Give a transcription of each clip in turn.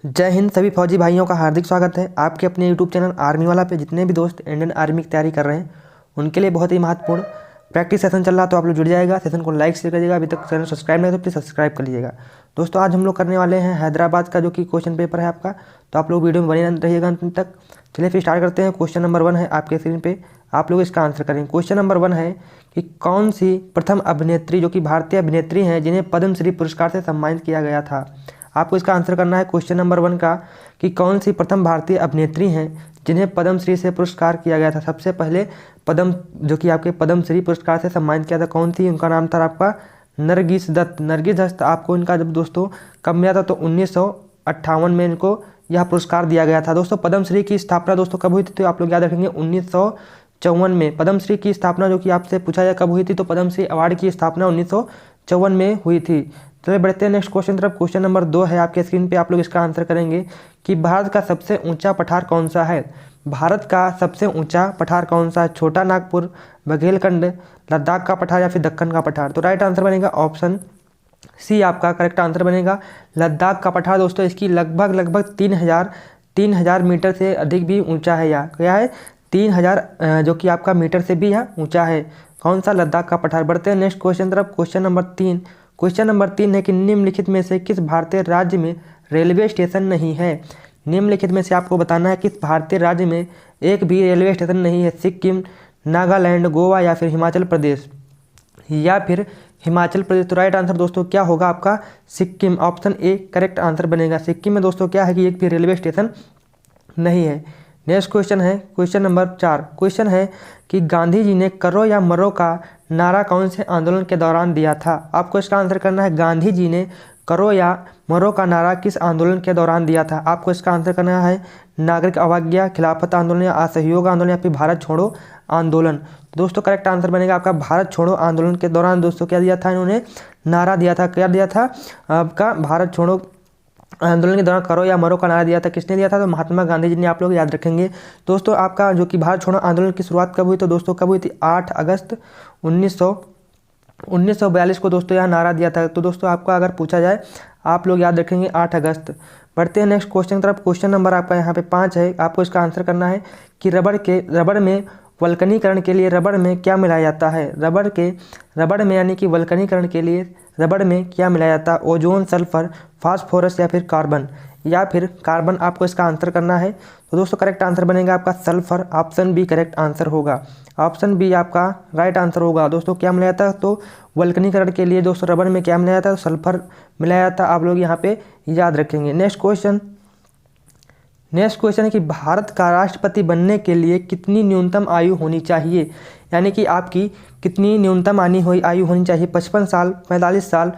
जय हिंद। सभी फौजी भाइयों का हार्दिक स्वागत है आपके अपने यूट्यूब चैनल आर्मी वाला पे। जितने भी दोस्त इंडियन आर्मी की तैयारी कर रहे हैं उनके लिए बहुत ही महत्वपूर्ण प्रैक्टिस सेशन चल रहा है, तो आप लोग जुड़ जाएगा। सेशन को लाइक शेयर करिएगा। अभी तक चैनल सब्सक्राइब नहीं तो प्लीज़ सब्सक्राइब कर लीजिएगा। दोस्तों आज हम लोग करने वाले हैं हैदराबाद का जो कि क्वेश्चन पेपर है आपका, तो आप लोग वीडियो में बने रहिएगा अंत तक। चलिए फिर स्टार्ट करते हैं। क्वेश्चन नंबर 1 है आपके स्क्रीन पे, आप लोग इसका आंसर करेंगे। क्वेश्चन नंबर 1 है कि कौन सी प्रथम अभिनेत्री जो कि भारतीय अभिनेत्री हैं जिन्हें पद्मश्री पुरस्कार से सम्मानित किया गया था। आपको इसका आंसर करना है क्वेश्चन नंबर 1 का कि कौन सी प्रथम भारतीय अभिनेत्री हैं जिन्हें पद्मश्री से पुरस्कार किया गया था। सबसे पहले पद्म जो कि आपके पद्मश्री पुरस्कार से सम्मानित किया था कौन थी, उनका नाम था आपका नरगिस दत्त। नरगिस दत्त आपको इनका जब दोस्तों कब मिला था तो 1958 में इनको यह पुरस्कार दिया गया था। दोस्तों पद्मश्री की स्थापना दोस्तों कब हुई थी, तो आप लोग याद रखेंगे 1954 में। पद्मश्री की स्थापना जो कि आपसे पूछा जाए कब हुई थी, तो पद्मश्री अवार्ड की स्थापना 1954 में हुई थी। चलिए बढ़ते हैं नेक्स्ट क्वेश्चन तरफ। क्वेश्चन नंबर 2 है आपके स्क्रीन पे, आप लोग इसका आंसर करेंगे कि भारत का सबसे ऊंचा पठार कौन सा है। भारत का सबसे ऊंचा पठार कौन सा है, छोटा नागपुर, बघेलखंड, लद्दाख का पठार या फिर दक्कन का पठार। तो राइट आंसर बनेगा ऑप्शन सी, आपका करेक्ट आंसर बनेगा लद्दाख का पठार। दोस्तों इसकी लगभग 3000 मीटर से अधिक भी ऊंचा है। यह क्या है, 3000 जो कि आपका मीटर से भी यह ऊंचा है। कौन सा, लद्दाख का पठार। बढ़ते हैं नेक्स्ट क्वेश्चन तरफ। क्वेश्चन नंबर 3 है कि निम्नलिखित में से किस भारतीय राज्य में रेलवे स्टेशन नहीं है। निम्नलिखित में से आपको बताना है किस भारतीय राज्य में एक भी रेलवे स्टेशन नहीं है। सिक्किम, नागालैंड, गोवा या फिर हिमाचल प्रदेश तो राइट आंसर दोस्तों क्या होगा आपका, Sikkim. Option A correct answer बनेगा। सिक्किम में दोस्तों क्या है कि एक भी रेलवे स्टेशन नहीं है। नेक्स्ट क्वेश्चन है क्वेश्चन नंबर 4। क्वेश्चन है कि गांधी जी ने करो या मरो का नारा कौन से आंदोलन के दौरान दिया था। आपको इसका आंसर करना है गांधी जी ने करो या मरो का नारा किस आंदोलन के दौरान दिया था। आपको इसका आंसर करना है नागरिक अवज्ञा, खिलाफत आंदोलन या असहयोग आंदोलन या फिर भारत छोड़ो आंदोलन। दोस्तों करेक्ट आंसर बनेगा आपका भारत छोड़ो आंदोलन के दौरान दोस्तों क्या दिया था, इन्होंने नारा दिया था। क्या दिया था आपका, भारत छोड़ो आंदोलन के दौरान करो या मरो का नारा दिया था। किसने दिया था, तो महात्मा गांधी जी ने। आप लोग याद रखेंगे। दोस्तों आपका जो कि भारत छोड़ो आंदोलन की शुरुआत कब हुई, तो दोस्तों कब हुई थी, 8 अगस्त 1942 को दोस्तों यह नारा दिया था। तो दोस्तों आपका अगर पूछा जाए आप लोग याद रखेंगे 8 अगस्त। बढ़ते हैं नेक्स्ट क्वेश्चन तरफ। क्वेश्चन नंबर आपका यहाँ पे 5 है, आपको इसका आंसर करना है कि रबड़ में वल्कनीकरण के लिए रबड़ में क्या मिलाया जाता है। रबड़ में यानी कि वल्कनीकरण के लिए रबड़ में क्या मिलाया जाता है, ओजोन, सल्फर, फास्फोरस या फिर कार्बन। आपको इसका आंसर करना है। तो दोस्तों करेक्ट आंसर बनेगा आपका sulphur. Option B correct answer होगा। ऑप्शन बी आपका राइट आंसर होगा। दोस्तों क्या मिलाया जाता है, तो वल्कनीकरण के लिए दोस्तों रबड़ में क्या मिलाया जाता है, सल्फर मिलाया जाता है। आप लोग यहाँ पे याद रखेंगे। नेक्स्ट क्वेश्चन है कि भारत का राष्ट्रपति बनने के लिए कितनी न्यूनतम आयु होनी चाहिए। यानी कि आपकी कितनी न्यूनतम आयु होनी चाहिए, 55 साल, 45 साल,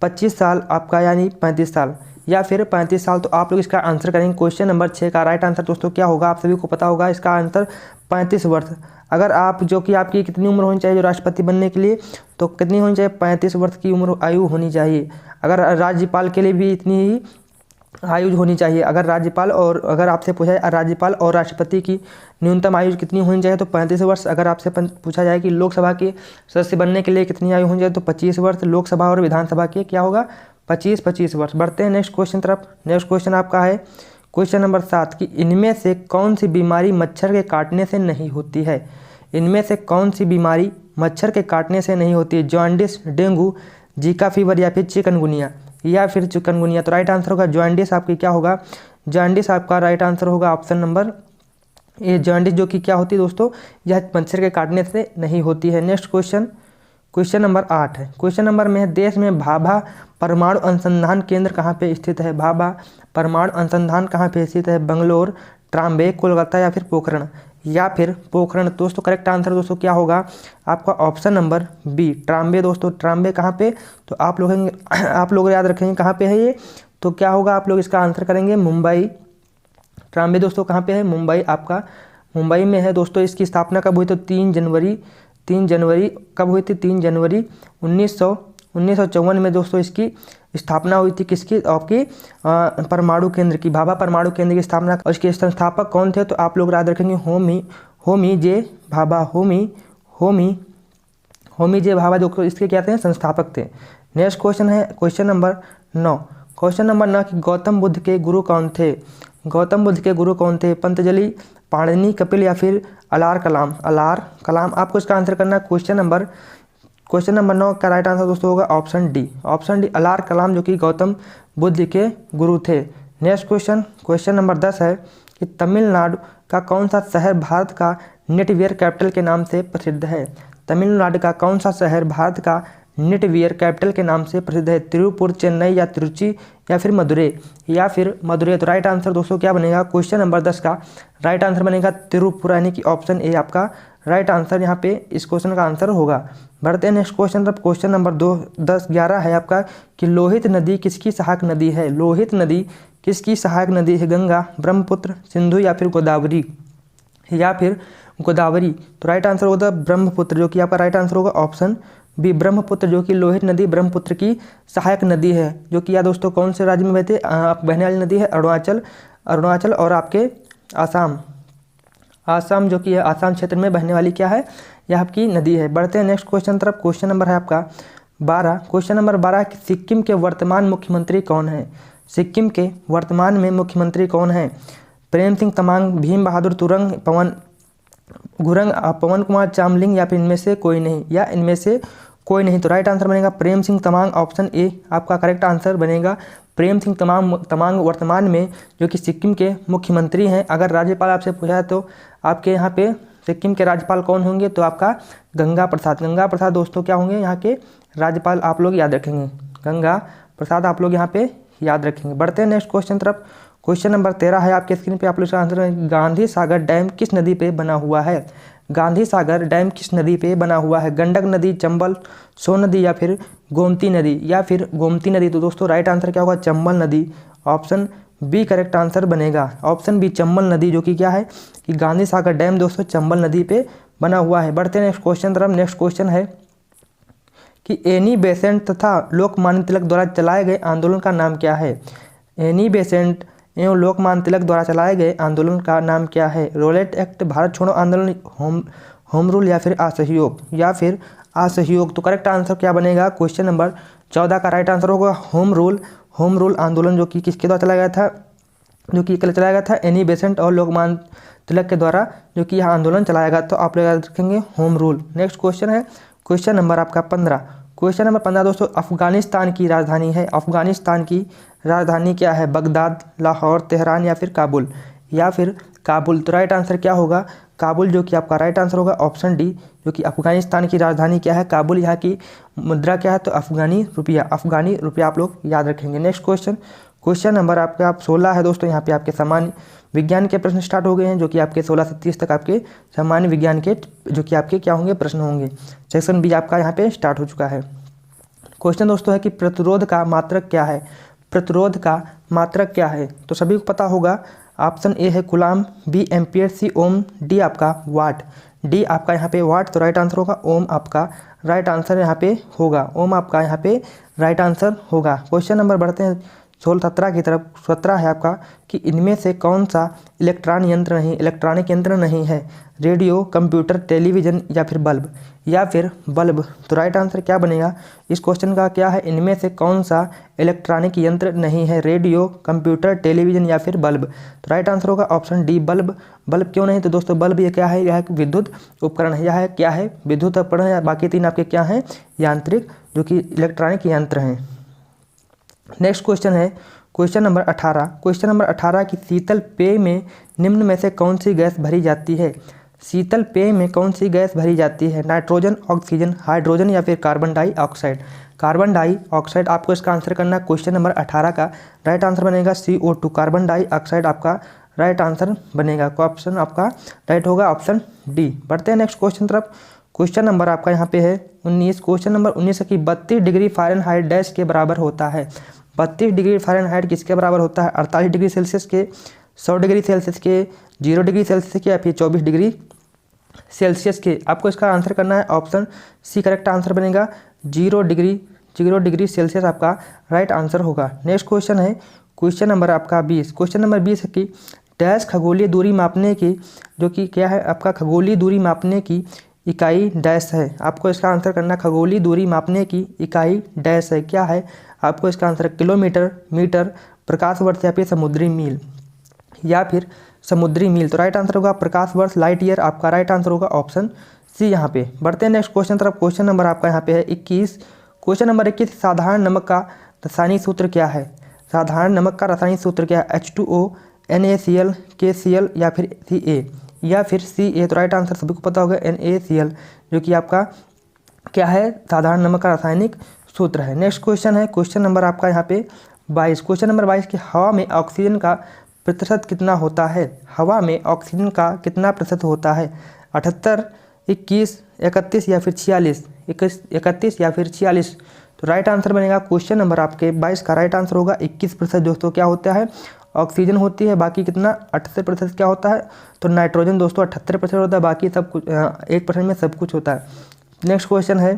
25 साल आपका यानी 35 साल या फिर 35 साल। तो आप लोग इसका आंसर करेंगे। क्वेश्चन नंबर 6 का राइट आंसर दोस्तों क्या होगा, आप सभी को पता होगा इसका आंसर 35 वर्ष। अगर आप जो कि आपकी कितनी उम्र होनी चाहिए जो राष्ट्रपति बनने के लिए, तो कितनी होनी चाहिए, 35 वर्ष की आयु होनी चाहिए। अगर राज्यपाल के लिए भी इतनी ही आयु होनी चाहिए। अगर आपसे पूछा जाए राज्यपाल और राष्ट्रपति की न्यूनतम आयु कितनी होनी चाहिए, तो 35 वर्ष। अगर आपसे पूछा जाए कि लोकसभा के सदस्य बनने के लिए कितनी आयु होनी चाहिए, तो 25 वर्ष। लोकसभा और विधानसभा के क्या होगा, 25 वर्ष। बढ़ते हैं नेक्स्ट क्वेश्चन तरफ। नेक्स्ट क्वेश्चन आपका है क्वेश्चन नंबर 7 कि इनमें से कौन सी बीमारी मच्छर के काटने से नहीं होती है। इनमें से कौन सी बीमारी मच्छर के काटने से नहीं होती है, जॉन्डिस, डेंगू, जीका फीवर या फिर चिकनगुनिया। तो राइट आंसर होगा जॉन्डिस। आपकी क्या होगा, जॉन्डिस आपका राइट आंसर होगा ऑप्शन नंबर ए, जॉन्डिस जो कि क्या होती है दोस्तों, यह मच्छर के काटने से नहीं होती है। नेक्स्ट क्वेश्चन नंबर 8 है। क्वेश्चन नंबर में है देश में भाभा परमाणु अनुसंधान केंद्र कहाँ पे स्थित है। भाभा परमाणु अनुसंधान कहाँ पे स्थित है, बंगलोर, ट्राम्बे, कोलकाता या फिर पोखरण। दोस्तों करेक्ट आंसर दोस्तों क्या होगा आपका, ऑप्शन नंबर बी, ट्राम्बे। दोस्तों ट्राम्बे कहाँ पे, तो आप लोग याद रखेंगे कहाँ पे है ये, तो क्या होगा आप लोग इसका आंसर करेंगे मुंबई। ट्राम्बे दोस्तों कहाँ पे है, मुंबई। आपका मुंबई में है। दोस्तों इसकी स्थापना कब हुई, तो 3 जनवरी कब हुई थी, 3 जनवरी 1954 में दोस्तों इसकी स्थापना हुई थी। किसकी, आपकी परमाणु केंद्र की, भाभा परमाणु केंद्र की स्थापना। और इसके संस्थापक कौन थे, तो आप लोग याद रखेंगे होमी जे भाभा जो इसके क्या थे, संस्थापक थे। नेक्स्ट क्वेश्चन है क्वेश्चन नंबर 9। क्वेश्चन नंबर 9 कि गौतम बुद्ध के गुरु कौन थे? गौतम बुद्ध के गुरु कौन थे? पतंजलि, पाणिनि, कपिल या फिर अलार कलाम? अलार कलाम। आपको इसका आंसर करना है। क्वेश्चन नंबर 9 का राइट आंसर दोस्तों होगा ऑप्शन डी। ऑप्शन डी अलार कलाम जो कि गौतम बुद्ध के गुरु थे। नेक्स्ट क्वेश्चन नंबर 10 है कि तमिलनाडु का कौन सा शहर भारत का नेटवियर कैपिटल के नाम से प्रसिद्ध है? तमिलनाडु का कौन सा शहर भारत का नेटवियर कैपिटल के नाम से प्रसिद्ध है? तिरुपुर, चेन्नई या तिरुचि या फिर मदुरै? तो राइट आंसर दोस्तों क्या बनेगा? क्वेश्चन नंबर 10 का राइट आंसर बनेगा तिरुपुर, यानी कि ऑप्शन ए आपका राइट आंसर यहाँ पे इस क्वेश्चन का आंसर होगा। बढ़ते हैं नेक्स्ट क्वेश्चन तरफ। क्वेश्चन नंबर 11 है आपका कि लोहित नदी किसकी सहायक नदी है? लोहित नदी किसकी सहायक नदी है? गंगा, ब्रह्मपुत्र, सिंधु या फिर गोदावरी? तो राइट आंसर होगा ब्रह्मपुत्र, जो कि आपका राइट आंसर होगा ऑप्शन बी ब्रह्मपुत्र, जो कि लोहित नदी ब्रह्मपुत्र की सहायक नदी है, जो कि यह दोस्तों कौन से राज्य में बहने वाली नदी है? अरुणाचल और आपके आसाम जो कि आसाम क्षेत्र में बहने वाली क्या है? यह आपकी नदी है। बढ़ते हैं नेक्स्ट क्वेश्चन तरफ। क्वेश्चन नंबर है आपका 12। क्वेश्चन नंबर 12 सिक्किम के वर्तमान मुख्यमंत्री कौन है? सिक्किम के वर्तमान में मुख्यमंत्री कौन है? प्रेम सिंह तमांग, भीम बहादुर तुरंग, पवन कुमार चामलिंग या फिर इनमें से कोई नहीं? तो राइट आंसर बनेगा प्रेम सिंह तमांग, ऑप्शन ए आपका करेक्ट आंसर बनेगा। प्रेम सिंह तमांग वर्तमान में जो कि सिक्किम के मुख्यमंत्री हैं। अगर राज्यपाल आपसे पूछा तो आपके यहाँ पे सिक्किम के राज्यपाल कौन होंगे? तो आपका गंगा प्रसाद दोस्तों क्या होंगे यहाँ के राज्यपाल? आप लोग याद रखेंगे, गंगा प्रसाद आप लोग यहाँ पे याद रखेंगे। बढ़ते हैं नेक्स्ट क्वेश्चन तरफ। क्वेश्चन नंबर 13 है आपके स्क्रीन पे, आप लोग इसका आंसर है गांधी सागर डैम किस नदी पे बना हुआ है? गांधी सागर डैम किस नदी पे बना हुआ है? गंडक नदी, चंबल, सोन नदी या फिर गोमती नदी? तो दोस्तों राइट आंसर क्या होगा? चंबल नदी, ऑप्शन बी करेक्ट आंसर बनेगा। ऑप्शन बी चंबल नदी, जो कि क्या है कि गांधी सागर डैम दोस्तों चंबल नदी पे बना हुआ है। बढ़ते हैं नेक्स्ट क्वेश्चन तरफ। नेक्स्ट क्वेश्चन है कि एनी बेसेंट तथा लोकमान्य तिलक द्वारा चलाए गए आंदोलन का नाम क्या है? एनी बेसेंट एवं लोकमान्य तिलक द्वारा चलाए गए आंदोलन का नाम क्या है? रोलेट एक्ट, भारत छोड़ो आंदोलन, होम रूल या फिर असहयोग? तो करेक्ट आंसर क्या बनेगा? क्वेश्चन नंबर 14 का राइट आंसर होगा होम रूल आंदोलन, जो कि किसके द्वारा चलाया गया था? एनी बेसेंट और लोकमान्य तिलक के द्वारा जो कि यह आंदोलन चलाया गया। तो आप लोग याद रखेंगे होम रूल। नेक्स्ट क्वेश्चन है क्वेश्चन नंबर आपका 15। क्वेश्चन नंबर 15 दोस्तों अफगानिस्तान की राजधानी है। अफगानिस्तान की राजधानी क्या है? बगदाद, लाहौर, तेहरान या फिर काबुल? तो राइट आंसर क्या होगा? काबुल, जो कि आपका राइट आंसर होगा ऑप्शन डी, जो कि अफगानिस्तान की राजधानी क्या है? काबुल। यहाँ की मुद्रा क्या है? तो अफगानी रुपया आप लोग याद रखेंगे। नेक्स्ट क्वेश्चन नंबर आपका 16 है दोस्तों। यहाँ पे आपके सामान्य विज्ञान के प्रश्न स्टार्ट हो गए हैं, जो कि आपके 16 से 30 तक आपके सामान्य विज्ञान के जो कि आपके क्या होंगे? प्रश्न होंगे। सेक्शन बी आपका यहाँ पे स्टार्ट हो चुका है। क्वेश्चन दोस्तों है कि प्रतिरोध का मात्रक क्या है? तो सभी को पता होगा, ऑप्शन ए है कूलाम, बी एम्पियर, सी ओम, डी आपका वाट। यहाँ पे वाट, तो राइट आंसर होगा ओम आपका राइट आंसर यहाँ पे होगा। ओम आपका यहाँ पे राइट आंसर होगा। क्वेश्चन नंबर बढ़ते हैं 17 की तरफ। 17 है आपका कि इनमें से कौन सा इलेक्ट्रॉनिक यंत्र नहीं है? रेडियो, कंप्यूटर, टेलीविज़न या फिर बल्ब? तो राइट आंसर क्या बनेगा? इस क्वेश्चन का क्या है? इनमें से कौन सा इलेक्ट्रॉनिक यंत्र नहीं है? रेडियो, कंप्यूटर, टेलीविज़न या फिर बल्ब? तो राइट आंसर होगा ऑप्शन डी बल्ब। क्यों नहीं? तो दोस्तों बल्ब ये क्या है? यह एक विद्युत उपकरण है। यह क्या है? विद्युत उपकरण है। बाकी 3 आपके क्या हैं? यांत्रिक, जो कि इलेक्ट्रॉनिक यंत्र हैं। नेक्स्ट क्वेश्चन है क्वेश्चन नंबर 18। क्वेश्चन नंबर 18 की शीतल पेय में निम्न में से कौन सी गैस भरी जाती है? शीतल पेय में कौन सी गैस भरी जाती है? नाइट्रोजन, ऑक्सीजन, हाइड्रोजन या फिर कार्बन डाइऑक्साइड? आपको इसका आंसर करना है। क्वेश्चन नंबर 18 का राइट आंसर बनेगा CO2, कार्बन डाइऑक्साइड आपका राइट आंसर बनेगा। ऑप्शन आपका राइट होगा ऑप्शन डी। बढ़ते हैं नेक्स्ट क्वेश्चन तरफ। क्वेश्चन नंबर आपका यहाँ पे है 19। क्वेश्चन नंबर 19 है कि 32 डिग्री फ़ारेनहाइट डैश के बराबर होता है? 32 डिग्री फ़ारेनहाइट किसके बराबर होता है? 48 डिग्री सेल्सियस के, 100 डिग्री सेल्सियस के, 0 डिग्री सेल्सियस के या फिर 24 डिग्री सेल्सियस के? आपको इसका आंसर करना है। ऑप्शन सी करेक्ट आंसर बनेगा 0 डिग्री सेल्सियस आपका राइट आंसर होगा। नेक्स्ट क्वेश्चन है क्वेश्चन नंबर आपका 20। क्वेश्चन नंबर 20 है कि डैश खगोलीय दूरी मापने की, जो कि क्या है आपका? खगोलीय दूरी मापने की इकाई डैश है। आपको इसका आंसर करना, खगोलीय दूरी मापने की इकाई डैश है। क्या है? आपको इसका आंसर है किलोमीटर, मीटर, प्रकाश वर्ष या फिर समुद्री मील, या फिर समुद्री मील। तो राइट आंसर होगा प्रकाश वर्ष, लाइट ईयर। आपका राइट आंसर होगा ऑप्शन सी यहाँ पे। बढ़ते हैं नेक्स्ट क्वेश्चन तरफ। क्वेश्चन नंबर आपका यहाँ पे है 21। क्वेश्चन नंबर 21, साधारण नमक का रासायनिक सूत्र क्या है? साधारण नमक का रासायनिक सूत्र क्या है? H2O, NaCl, KCl या फिर Ca या फिर Ca। तो राइट आंसर सभी को पता होगा NaCl, जो कि आपका क्या है, साधारण नमक का रासायनिक सूत्र है। नेक्स्ट क्वेश्चन है क्वेश्चन नंबर आपका यहाँ पे 22। क्वेश्चन नंबर 22 की हवा में ऑक्सीजन का प्रतिशत कितना होता है? हवा में ऑक्सीजन का कितना प्रतिशत होता है? 78, 21, 31 या फिर 46? 31 या फिर 46? तो राइट आंसर बनेगा क्वेश्चन नंबर आपके 22 का राइट आंसर होगा 21% दोस्तों क्या होता है, ऑक्सीजन होती है। बाकी कितना 78% क्या होता है, तो नाइट्रोजन दोस्तों 78% होता है। बाकी सब कुछ 1% में सब कुछ होता है। नेक्स्ट क्वेश्चन है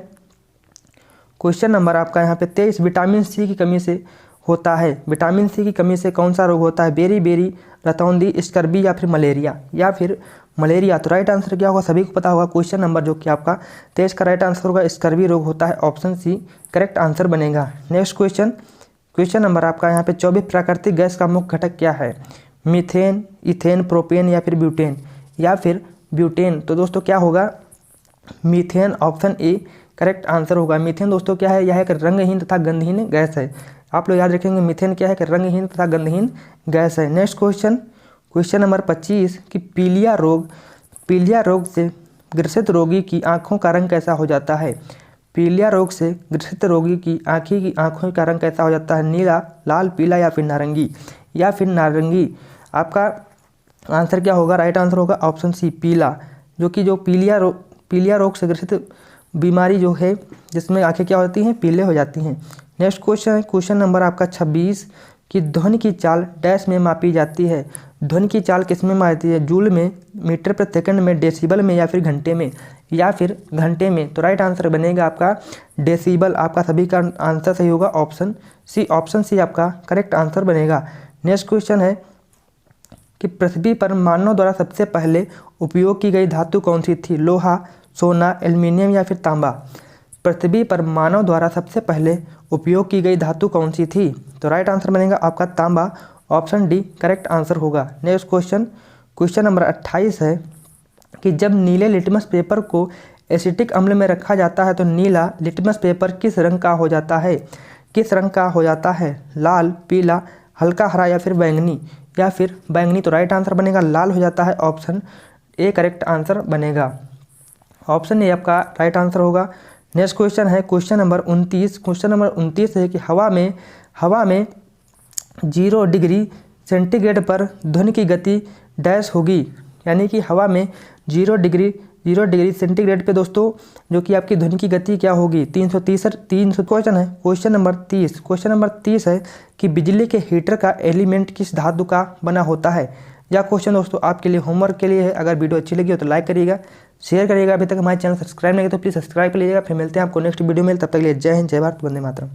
क्वेश्चन नंबर आपका यहाँ पे 23, विटामिन सी की कमी से होता है। विटामिन सी की कमी से कौन सा रोग होता है? बेरी बेरी, रतौंधी, स्कर्बी या फिर मलेरिया? या फिर मलेरिया। तो राइट आंसर क्या होगा, सभी को पता होगा। क्वेश्चन नंबर जो कि आपका 23 का राइट आंसर होगा स्कर्बी रोग होता है, ऑप्शन सी करेक्ट आंसर बनेगा। नेक्स्ट क्वेश्चन नंबर आपका यहाँ पे 24, प्राकृतिक गैस का मुख्य घटक क्या है? मीथेन, इथेन, प्रोपेन या फिर ब्यूटेन? या फिर ब्यूटेन। तो दोस्तों क्या होगा, methane, option A correct answer होगा। मीथेन दोस्तों क्या है, यह एक रंगहीन तथा गंधहीन गैस है। आप लोग याद रखेंगे मीथेन क्या है कि रंगहीन तथा गंधहीन गैस है। नेक्स्ट क्वेश्चन नंबर 25 कि पीलिया रोग से ग्रसित रोगी की आंखों का रंग कैसा हो जाता है? पीलिया रोग से ग्रसित रोगी की आंखों का रंग कैसा हो जाता है? नीला, लाल, पीला या फिर नारंगी? या फिर नारंगी। आपका आंसर क्या होगा, राइट आंसर होगा ऑप्शन सी पीला, जो कि जो पीलिया रोग से ग्रसित बीमारी जो है जिसमें आंखें क्या होती हैं, पीले हो जाती हैं। नेक्स्ट क्वेश्चन नंबर आपका 26 कि ध्वनि की चाल डैश में मापी जाती है। ध्वनि की चाल किस में मापी जाती है? जूल में, मीटर प्रति सेकंड में, डेसिबल में या फिर घंटे में? या फिर घंटे में। तो राइट आंसर बनेगा आपका डेसिबल। आपका सभी का आंसर सही होगा, ऑप्शन सी आपका करेक्ट आंसर बनेगा। नेक्स्ट क्वेश्चन है कि पृथ्वी पर मानव द्वारा सबसे पहले उपयोग की गई धातु कौन सी थी? लोहा, सोना, एल्युमिनियम या फिर तांबा? पृथ्वी पर मानव द्वारा सबसे पहले उपयोग की गई धातु कौन सी थी? तो राइट आंसर बनेगा आपका तांबा, ऑप्शन डी करेक्ट आंसर होगा। नेक्स्ट क्वेश्चन नंबर 28 है कि जब नीले लिटमस पेपर को एसिटिक अम्ल में रखा जाता है तो नीला लिटमस पेपर किस रंग का हो जाता है? किस रंग का हो जाता है? लाल, पीला, हल्का हरा या फिर बैंगनी? या फिर बैंगनी। तो राइट आंसर बनेगा लाल हो जाता है, ऑप्शन ए करेक्ट आंसर बनेगा। ऑप्शन ए आपका राइट आंसर होगा। नेक्स्ट क्वेश्चन है क्वेश्चन नंबर 29। क्वेश्चन नंबर 29 है कि हवा में 0 डिग्री सेंटीग्रेड पर ध्वनि की गति डैश होगी। यानी कि हवा में 0 डिग्री सेंटीग्रेड पे दोस्तों जो कि आपकी ध्वनि की गति क्या होगी? 330। क्वेश्चन है क्वेश्चन नंबर 30 है कि बिजली के हीटर का एलिमेंट किस धातु का बना होता है? यह क्वेश्चन दोस्तों आपके लिए होमवर्क के लिए है। अगर वीडियो अच्छी लगी हो तो लाइक करिएगा, शेयर करिएगा। अभी तक हमारे चैनल सब्सक्राइब नहीं किया तो प्लीज़ सब्सक्राइब कर लीजिएगा। फिर मिलते हैं आपको नेक्स्ट वीडियो में। तब तक के लिए जय हिंद, जय भारत, वंदे मातरम।